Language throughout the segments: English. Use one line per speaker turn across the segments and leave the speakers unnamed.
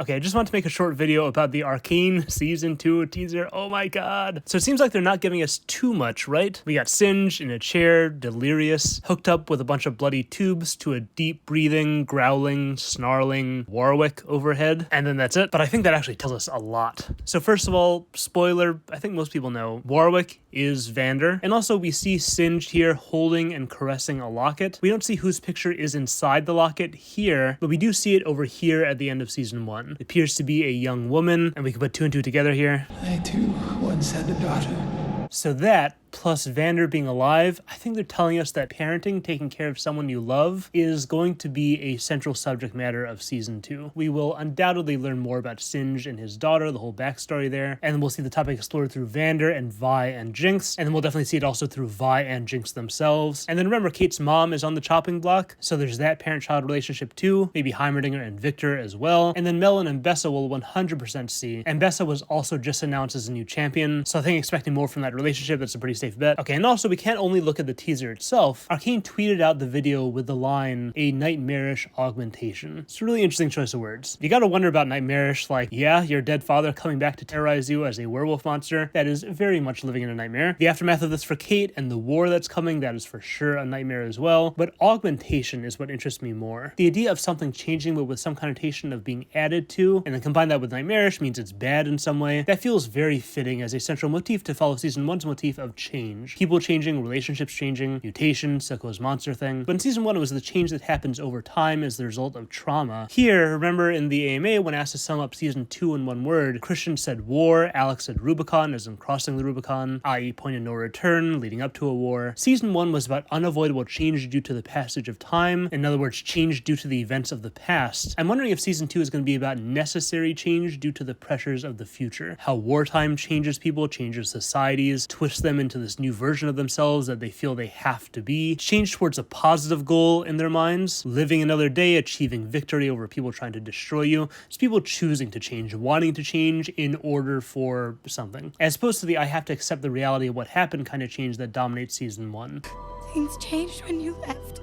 Okay, I just want to make a short video about the Arcane Season 2 teaser. Oh my god. So it seems like they're not giving us too much, right? We got Singed in a chair, delirious, hooked up with a bunch of bloody tubes to a deep breathing, growling, snarling Warwick overhead, and then that's it. But I think that actually tells us a lot. So first of all, spoiler, I think most people know, Warwick is Vander, and also we see Singed here holding and caressing a locket. We don't see whose picture is inside the locket here, but we do see it over here at the end of Season 1. It appears to be a young woman, and we can put two and two together here.
I too once had a daughter.
So that, plus Vander being alive, I think they're telling us that parenting, taking care of someone you love, is going to be a central subject matter of Season 2. We will undoubtedly learn more about Singed and his daughter, the whole backstory there, and then we'll see the topic explored through Vander and Vi and Jinx, and then we'll definitely see it also through Vi and Jinx themselves. And then remember, Kate's mom is on the chopping block, so there's that parent-child relationship too, maybe Heimerdinger and Victor as well, and then Mel and Mbessa will 100% see. Mbessa was also just announced as a new champion, so I think expecting more from that relationship, that's a pretty safe bet. Okay, and also we can't only look at the teaser itself. Arcane tweeted out the video with the line, "a nightmarish augmentation." It's a really interesting choice of words. You gotta wonder about nightmarish, like, yeah, your dead father coming back to terrorize you as a werewolf monster. That is very much living in a nightmare. The aftermath of this for Kate and the war that's coming, that is for sure a nightmare as well. But augmentation is what interests me more. The idea of something changing but with some connotation of being added to, and then combine that with nightmarish means it's bad in some way. That feels very fitting as a central motif to follow Season 1's motif of change. People changing, relationships changing, mutation, Silco's monster thing. But in Season 1, it was the change that happens over time as the result of trauma. Here, remember in the AMA, when asked to sum up Season 2 in one word, Christian said war, Alex said Rubicon, as in crossing the Rubicon, i.e. point of no return, leading up to a war. Season 1 was about unavoidable change due to the passage of time. In other words, change due to the events of the past. I'm wondering if Season 2 is going to be about necessary change due to the pressures of the future. How wartime changes people, changes societies, twists them into this new version of themselves that they feel they have to be. Change towards a positive goal in their minds. Living another day, achieving victory over people trying to destroy you. It's people choosing to change, wanting to change in order for something. As opposed to the I have to accept the reality of what happened kind of change that dominates Season 1.
Things changed when you left.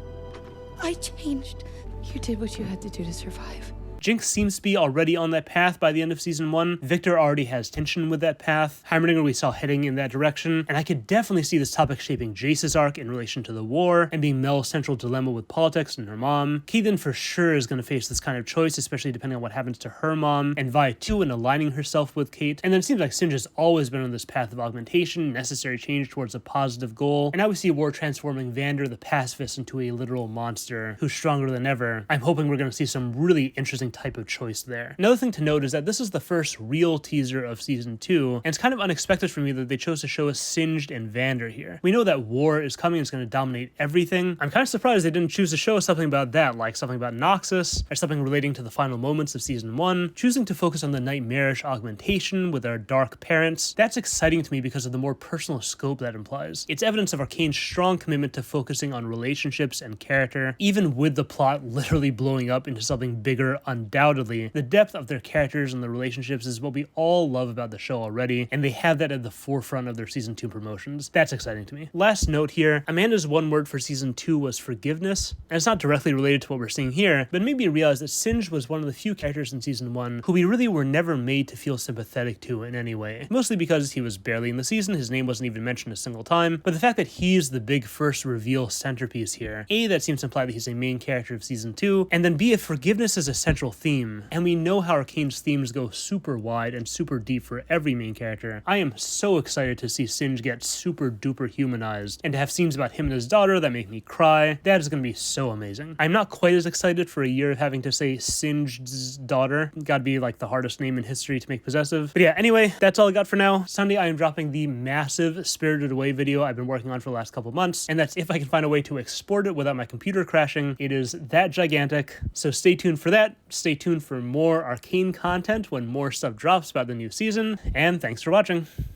I changed. You did what you had to do to survive.
Jinx seems to be already on that path by the end of Season 1. Victor already has tension with that path. Heimerdinger we saw heading in that direction. And I could definitely see this topic shaping Jace's arc in relation to the war and being Mel's central dilemma with politics and her mom. Keithan for sure is going to face this kind of choice, especially depending on what happens to her mom. And Vi too in aligning herself with Kate. And then it seems like Singed has always been on this path of augmentation, necessary change towards a positive goal. And now we see war transforming Vander the pacifist into a literal monster who's stronger than ever. I'm hoping we're going to see some really interesting type of choice there. Another thing to note is that this is the first real teaser of Season 2, and it's kind of unexpected for me that they chose to show us Singed and Vander here. We know that war is coming, it's going to dominate everything. I'm kind of surprised they didn't choose to show us something about that, like something about Noxus, or something relating to the final moments of Season 1. Choosing to focus on the nightmarish augmentation with our dark parents, that's exciting to me because of the more personal scope that implies. It's evidence of Arcane's strong commitment to focusing on relationships and character, even with the plot literally blowing up into something bigger, undoubtedly. The depth of their characters and the relationships is what we all love about the show already, and they have that at the forefront of their Season 2 promotions. That's exciting to me. Last note here, Amanda's one word for Season 2 was forgiveness, and it's not directly related to what we're seeing here, but it made me realize that Singed was one of the few characters in Season 1 who we really were never made to feel sympathetic to in any way. Mostly because he was barely in the season, his name wasn't even mentioned a single time, but the fact that he's the big first reveal centerpiece here, A, that seems to imply that he's a main character of Season 2, and then B, if forgiveness is a central theme, and we know how Arcane's themes go super wide and super deep for every main character, I am so excited to see Singed get super duper humanized and to have scenes about him and his daughter that make me cry. That is going to be so amazing. I'm not quite as excited for a year of having to say Singed's daughter. Gotta be like the hardest name in history to make possessive. But yeah, anyway, that's all I got for now. Sunday I am dropping the massive Spirited Away video I've been working on for the last couple months, and that's if I can find a way to export it without my computer crashing. It is that gigantic, so stay tuned for that. Stay tuned for more Arcane content when more stuff drops about the new season, and thanks for watching.